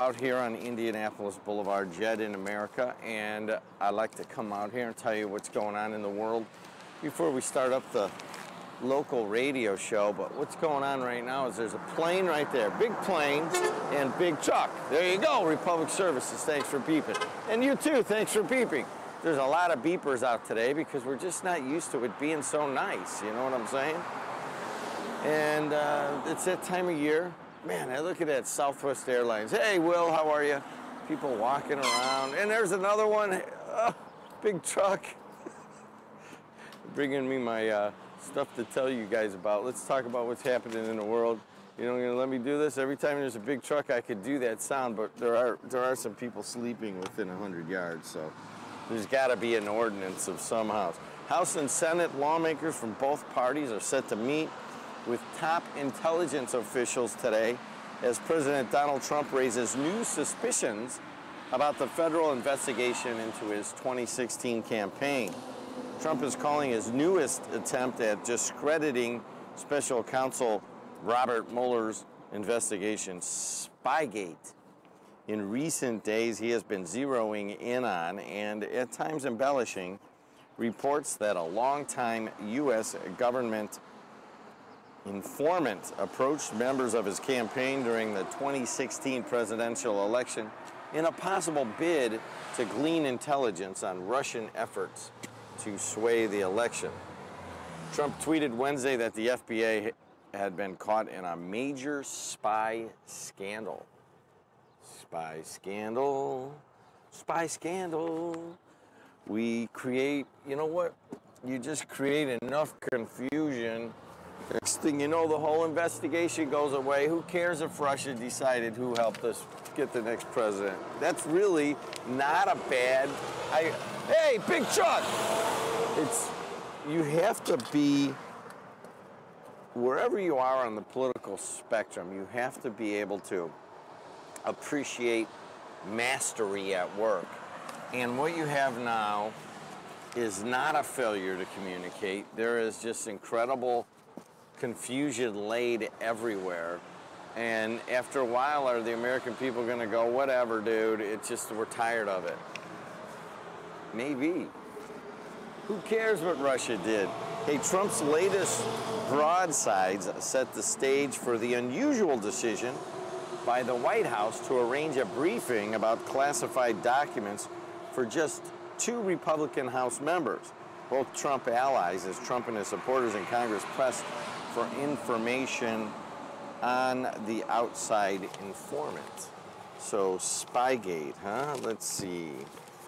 Out here on Indianapolis Boulevard, JED in America, and I like to come out here and tell you what's going on in the world before we start up the local radio show. But what's going on right now is there's a plane right there, big plane and big truck. There you go, Republic Services, thanks for beeping. And you too, thanks for beeping. There's a lot of beepers out today because we're just not used to it being so nice, you know what I'm saying? And it's that time of year. Man, I look at that Southwest Airlines. Hey, Will, how are you? People walking around. And there's another one. Big truck. Bringing me my stuff to tell you guys about. Let's talk about what's happening in the world. You know, you're gonna let me do this? Every time there's a big truck, I could do that sound, but there are some people sleeping within 100 yards, so there's gotta be an ordinance of some house. House and Senate lawmakers from both parties are set to meet with top intelligence officials today as President Donald Trump raises new suspicions about the federal investigation into his 2016 campaign. Trump is calling his newest attempt at discrediting special counsel Robert Mueller's investigation Spygate. In recent days, he has been zeroing in on and at times embellishing reports that a longtime U.S. government informant approached members of his campaign during the 2016 presidential election in a possible bid to glean intelligence on Russian efforts to sway the election. Trump tweeted Wednesday that the FBI had been caught in a major spy scandal. Spy scandal, spy scandal. We create, you know what? You just create enough confusion. Next thing you know, the whole investigation goes away. Who cares if Russia decided who helped us get the next president? That's really not a bad... Hey, big truck! You have to be, wherever you are on the political spectrum, you have to be able to appreciate mastery at work. And what you have now is not a failure to communicate. There is just incredible confusion laid everywhere, and after a while, are the American people going to go, whatever, dude, it's just we're tired of it? Maybe. Who cares what Russia did? Hey, Trump's latest broadsides set the stage for the unusual decision by the White House to arrange a briefing about classified documents for just 2 Republican House members, both Trump allies, as Trump and his supporters in Congress pressed for information on the outside informant. So Spygate, huh? Let's see.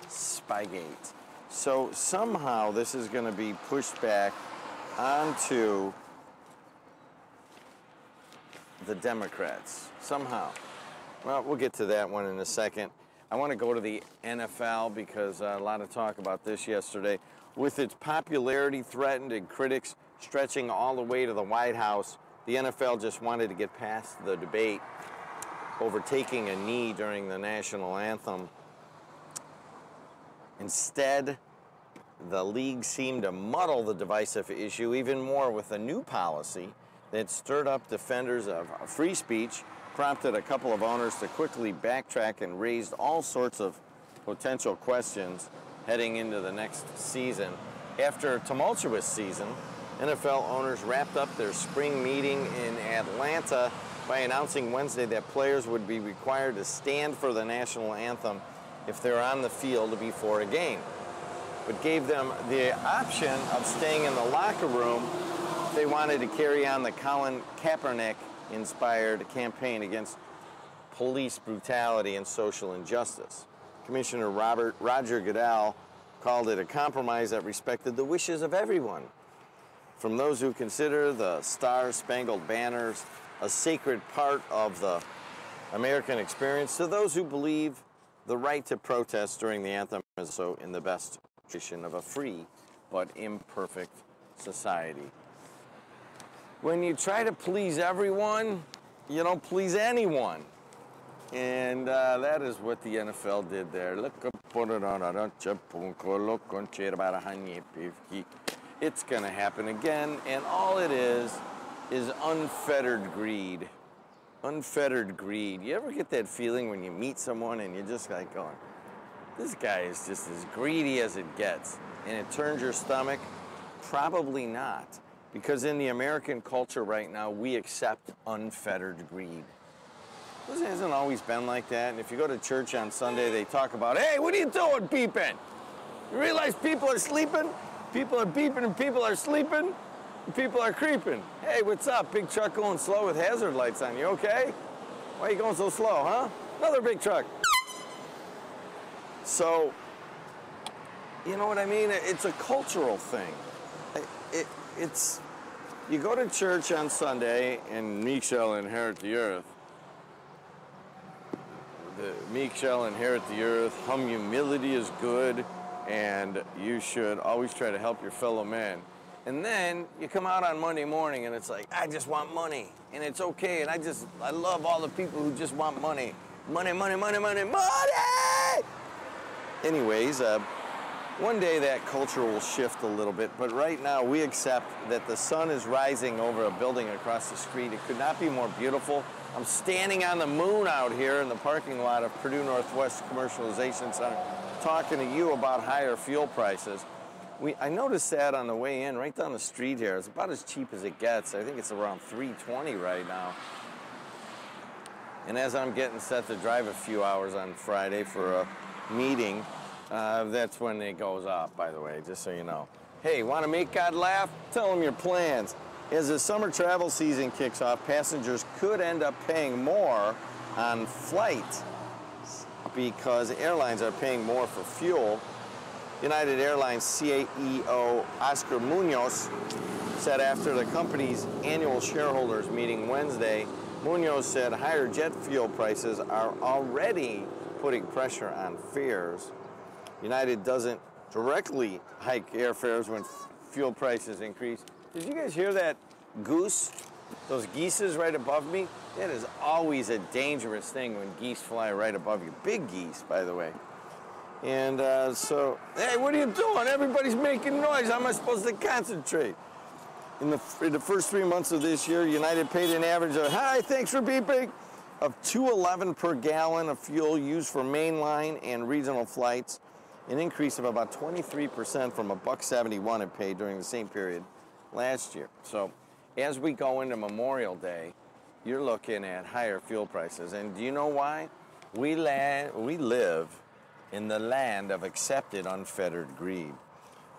Spygate. So somehow this is going to be pushed back onto the Democrats. Somehow. Well, we'll get to that one in a second. I want to go to the NFL because a lot of talk about this yesterday. With its popularity threatened and critics stretching all the way to the White House, the NFL just wanted to get past the debate over taking a knee during the national anthem. Instead, the league seemed to muddle the divisive issue even more with a new policy that stirred up defenders of free speech, prompted a couple of owners to quickly backtrack, and raised all sorts of potential questions heading into the next season. After a tumultuous season, NFL owners wrapped up their spring meeting in Atlanta by announcing Wednesday that players would be required to stand for the national anthem if they're on the field before a game, but gave them the option of staying in the locker room if they wanted to carry on the Colin Kaepernick-inspired campaign against police brutality and social injustice. Commissioner Roger Goodell called it a compromise that respected the wishes of everyone, from those who consider the Star-Spangled Banners a sacred part of the American experience to those who believe the right to protest during the anthem is so in the best tradition of a free but imperfect society. When you try to please everyone, you don't please anyone. And that is what the NFL did there. It's going to happen again, and all it is unfettered greed. Unfettered greed. You ever get that feeling when you meet someone and you're just like going, this guy is just as greedy as it gets, and it turns your stomach? Probably not, because in the American culture right now, we accept unfettered greed. It hasn't always been like that, and if you go to church on Sunday, they talk about, hey, what are you doing beeping? You realize people are sleeping? People are beeping and people are sleeping? People are creeping. Hey, what's up? Big truck going slow with hazard lights on. You okay? Why are you going so slow, huh? Another big truck. So, you know what I mean? It's a cultural thing. It's, you go to church on Sunday and meek shall inherit the earth. The meek shall inherit the earth. Humility is good, and you should always try to help your fellow man. And then you come out on Monday morning and it's like, I just want money. And it's okay. And I love all the people who just want money. Money, money, money, money, money! Anyways, one day that culture will shift a little bit. But right now we accept that the sun is rising over a building across the street. It could not be more beautiful. I'm standing on the moon out here in the parking lot of Purdue Northwest Commercialization Center talking to you about higher fuel prices. I noticed that on the way in, right down the street here. It's about as cheap as it gets. I think it's around $3.20 right now. And as I'm getting set to drive a few hours on Friday for a meeting, that's when it goes up, by the way, just so you know. Hey, want to make God laugh? Tell him your plans. As the summer travel season kicks off, passengers could end up paying more on flight because airlines are paying more for fuel. United Airlines CEO Oscar Munoz said after the company's annual shareholders meeting Wednesday, Munoz said higher jet fuel prices are already putting pressure on fares. United doesn't directly hike airfares when fuel prices increase. Did you guys hear that goose? Those geeses right above me? That is always a dangerous thing when geese fly right above you. Big geese, by the way. And so, hey, what are you doing? Everybody's making noise. How am I supposed to concentrate? In the first 3 months of this year, United paid an average of, hi, thanks for beeping, of $2.11 per gallon of fuel used for mainline and regional flights, an increase of about 23% from $1.71 it paid during the same period last year. So, as we go into Memorial Day, you're looking at higher fuel prices. And do you know why? We live in the land of accepted unfettered greed.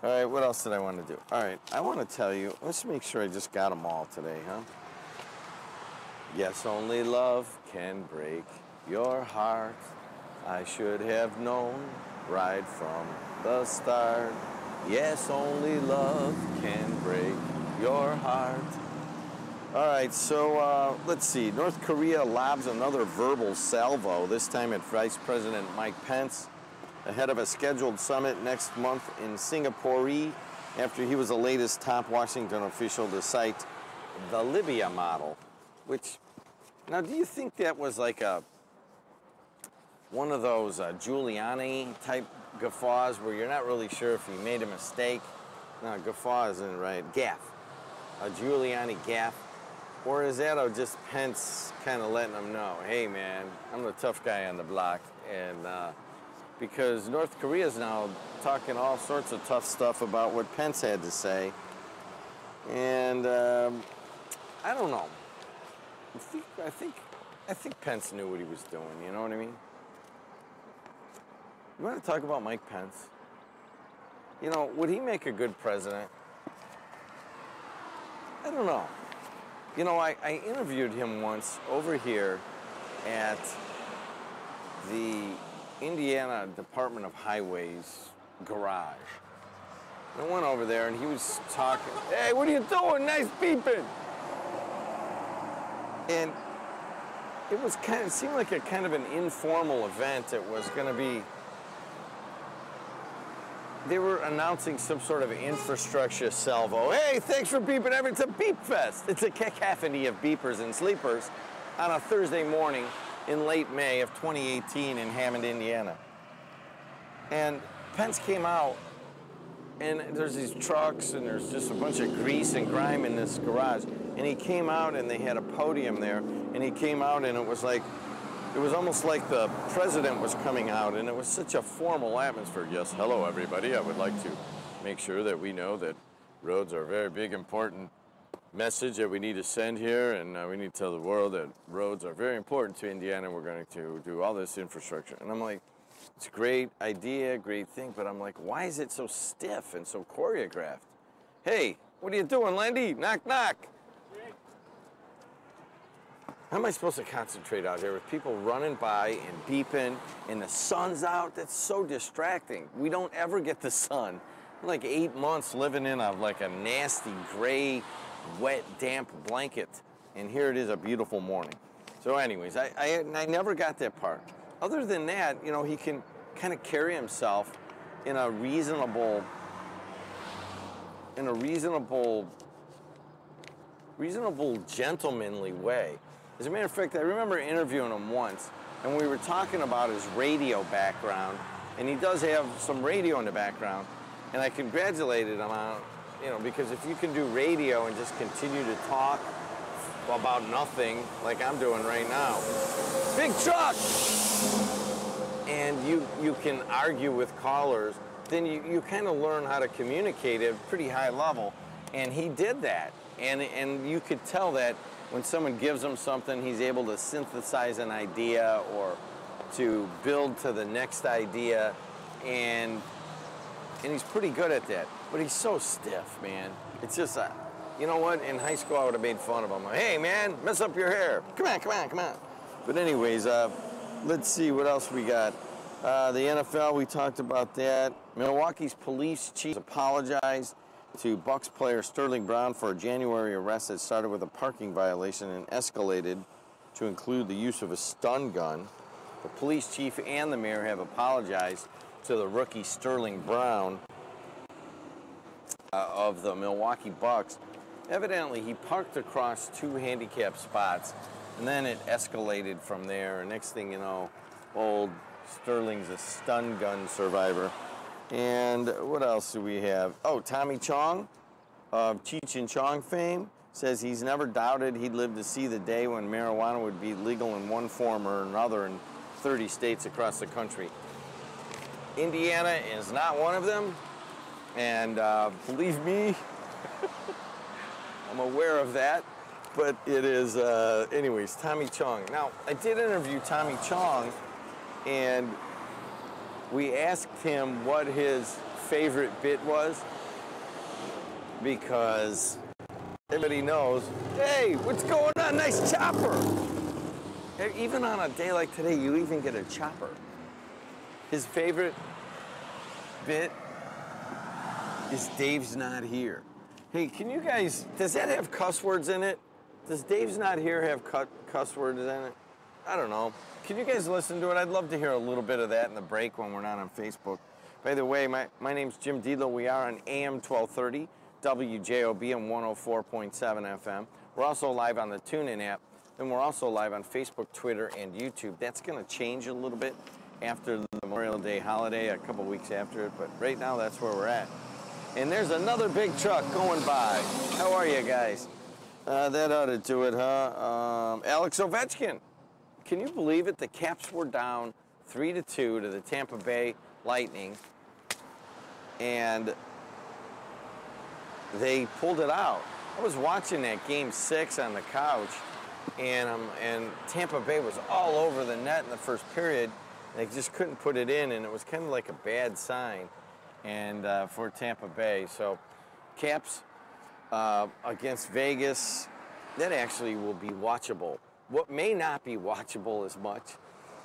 All right, what else did I want to do? All right, I want to tell you, let's make sure I just got them all today, huh? Yes, only love can break your heart. I should have known right from the start. Yes, only love can break your heart. All right, so let's see. North Korea lobs another verbal salvo, this time at Vice President Mike Pence, ahead of a scheduled summit next month in Singapore, after he was the latest top Washington official to cite the Libya model, which, now do you think that was like one of those Giuliani-type guffaws where you're not really sure if he made a mistake? No, guffaw isn't right. Gaffe. A Giuliani gaffe. Or is that just Pence kind of letting him know, hey man, I'm the tough guy on the block, and because North Korea is now talking all sorts of tough stuff about what Pence had to say. And I don't know. I think Pence knew what he was doing, you know what I mean? You want to talk about Mike Pence? You know, would he make a good president? I don't know. You know, I interviewed him once over here at the Indiana Department of Highways garage. I went over there and he was talking, hey, what are you doing? Nice beeping. And it seemed like a kind of an informal event. It was going to be, they were announcing some sort of infrastructure salvo. Hey, thanks for beeping. It's a beep fest. It's a cacophony of beepers and sleepers on a Thursday morning in late May of 2018 in Hammond, Indiana. And Pence came out, and there's these trucks, and there's just a bunch of grease and grime in this garage. And he came out and they had a podium there, and he came out and it was almost like the president was coming out, and it was such a formal atmosphere. Yes, hello everybody. I would like to make sure that we know that roads are a very big, important message that we need to send here, and we need to tell the world that roads are very important to Indiana. We're going to do all this infrastructure. And I'm like, it's a great idea, great thing, but I'm like, why is it so stiff and so choreographed? Hey, what are you doing, Landy? Knock, knock. How am I supposed to concentrate out here with people running by and beeping and the sun's out? That's so distracting. We don't ever get the sun. We're like 8 months living in a nasty, gray, wet, damp blanket. And here it is, a beautiful morning. So anyways, I never got that part. Other than that, you know, he can kind of carry himself in a reasonable, gentlemanly way. As a matter of fact, I remember interviewing him once, and we were talking about his radio background, and he does have some radio in the background, and I congratulated him on, you know, because if you can do radio and just continue to talk about nothing like I'm doing right now, big truck, and you can argue with callers, then you kind of learn how to communicate at a pretty high level, and he did that, and you could tell that when someone gives him something, he's able to synthesize an idea or to build to the next idea, and he's pretty good at that. But he's so stiff, man. It's just, you know what? In high school, I would have made fun of him. Like, hey, man, mess up your hair. Come on, come on, come on. But anyways, let's see what else we got. The NFL, we talked about that. Milwaukee's police chief apologized to Bucks player Sterling Brown for a January arrest that started with a parking violation and escalated to include the use of a stun gun. The police chief and the mayor have apologized to the rookie Sterling Brown of the Milwaukee Bucks. Evidently, he parked across 2 handicap spots, and then it escalated from there. And next thing you know, old Sterling's a stun gun survivor. And what else do we have? Oh, Tommy Chong of Cheech and Chong fame says he's never doubted he'd live to see the day when marijuana would be legal in one form or another in 30 states across the country. Indiana is not one of them, and believe me, I'm aware of that, but it is, anyways, Tommy Chong. Now, I did interview Tommy Chong, and we asked him what his favorite bit was, because everybody knows, hey, what's going on? Nice chopper. Even on a day like today, you even get a chopper. His favorite bit is Dave's Not Here. Hey, can you guys, does that have cuss words in it? Does Dave's Not Here have cuss words in it? I don't know. Can you guys listen to it? I'd love to hear a little bit of that in the break when we're not on Facebook. By the way, my name's Jim Delo. We are on AM 1230, WJOB and 104.7 FM. We're also live on the TuneIn app, and we're also live on Facebook, Twitter, and YouTube. That's going to change a little bit after the Memorial Day holiday, a couple weeks after it, but right now that's where we're at. And there's another big truck going by. How are you guys? That ought to do it, huh? Alex Ovechkin. Can you believe it? The Caps were down 3-2 to the Tampa Bay Lightning, and they pulled it out. I was watching that Game 6 on the couch, and Tampa Bay was all over the net in the first period. They just couldn't put it in, and it was kind of like a bad sign and for Tampa Bay. So Caps against Vegas, that actually will be watchable. What may not be watchable as much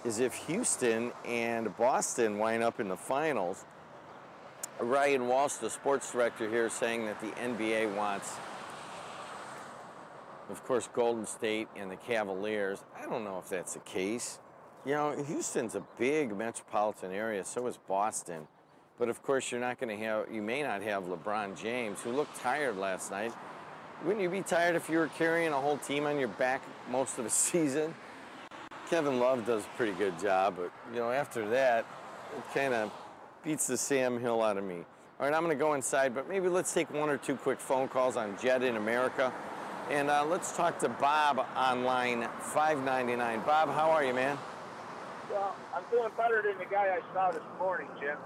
is if Houston and Boston wind up in the finals. Ryan Walsh, the sports director here, saying that the NBA wants, of course, Golden State and the Cavaliers. I don't know if that's the case. You know, Houston's a big metropolitan area, so is Boston. But of course, you may not have LeBron James, who looked tired last night. Wouldn't you be tired if you were carrying a whole team on your back most of the season? Kevin Love does a pretty good job, but, you know, after that, it kind of beats the Sam Hill out of me. All right, I'm going to go inside, but maybe let's take 1 or 2 quick phone calls on JED in America. And let's talk to Bob on line 599. Bob, how are you, man? Well, I'm feeling better than the guy I saw this morning, Jim.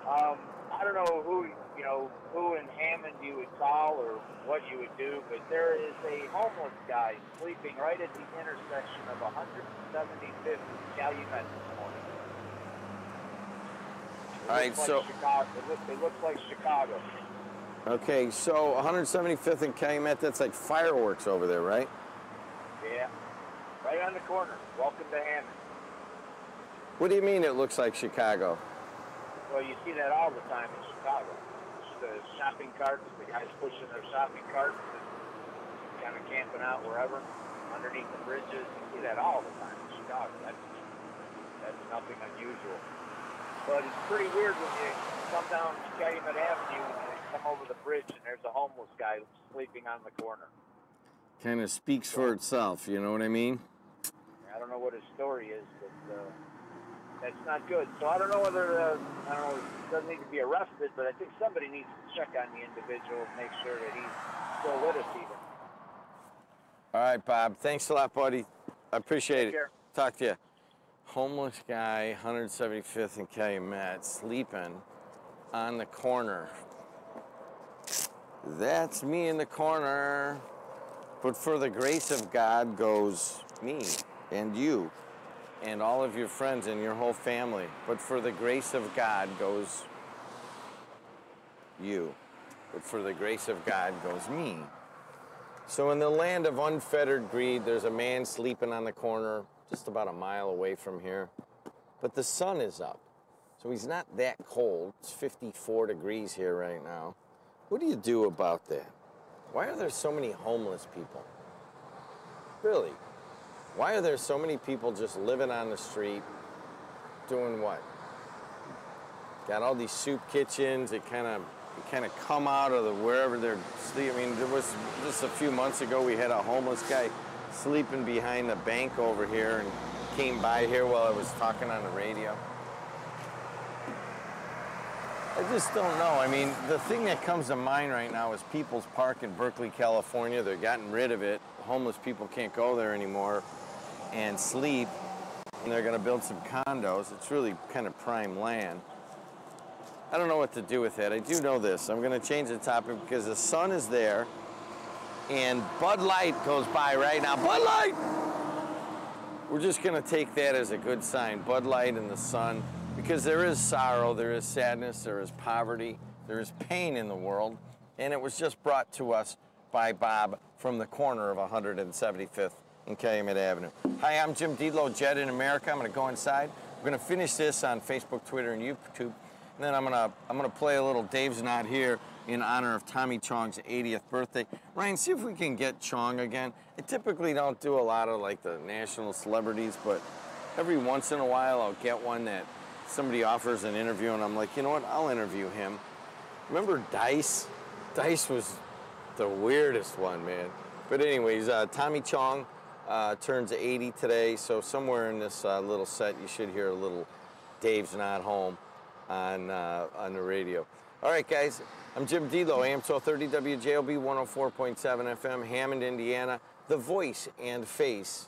I don't know who in Hammond you would call or what you would do, but there is a homeless guy sleeping right at the intersection of 175th and Calumet this morning. All right, so it looks like Chicago. Okay, so 175th and Calumet, that's like fireworks over there, right? Yeah, right on the corner. Welcome to Hammond. What do you mean it looks like Chicago? Well, you see that all the time in Chicago. The shopping carts, the guys pushing their shopping carts and kind of camping out wherever, underneath the bridges. You see that all the time in Chicago. That's nothing unusual. But it's pretty weird when you come down Calumet Avenue and you come over the bridge and there's a homeless guy sleeping on the corner. Kind of speaks for itself, you know what I mean? I don't know what his story is, but that's not good. So I don't know whether, he doesn't need to be arrested, but I think somebody needs to check on the individual and make sure that he's still with us even. All right, Bob. Thanks a lot, buddy. I appreciate Take it. care. Talk to you. Homeless guy, 175th and Calumet, sleeping on the corner. That's me in the corner. But for the grace of God goes me and you and all of your friends and your whole family. But for the grace of God goes you. But for the grace of God goes me. So in the land of unfettered greed, there's a man sleeping on the corner just about a mile away from here. But the sun is up, so he's not that cold. It's 54 degrees here right now. What do you do about that? Why are there so many homeless people? Really? Why are there so many people just living on the street, doing what? Got all these soup kitchens. It kind of come out of wherever they're sleeping. I mean, there was just a few months ago we had a homeless guy sleeping behind the bank over here and came by here while I was talking on the radio. I just don't know. I mean, the thing that comes to mind right now is People's Park in Berkeley, California. They're getting rid of it. Homeless people can't go there anymore and sleep, and they're going to build some condos. It's really kind of prime land. I don't know what to do with that. I do know this. I'm going to change the topic because the sun is there, and Bud Light goes by right now. Bud Light! We're just going to take that as a good sign. Bud Light and the sun. Because there is sorrow, there is sadness, there is poverty, there is pain in the world. And it was just brought to us by Bob from the corner of 175th and Calumet Avenue. Hi, I'm Jim Dietlow, JED in America. I'm going to go inside. We're going to finish this on Facebook, Twitter, and YouTube. And then I'm gonna play a little Dave's Not Here in honor of Tommy Chong's 80th birthday. Ryan, see if we can get Chong again. I typically don't do a lot of like the national celebrities, but every once in a while I'll get one that somebody offers an interview and I'm like, you know what, I'll interview him. Remember Dice? Dice was the weirdest one, man. But anyways, Tommy Chong turns 80 today, so somewhere in this little set you should hear a little Dave's Not Home on the radio. All right, guys, I'm Jim Dietlow, AM 1230 WJLB 104.7 FM, Hammond, Indiana, the voice and face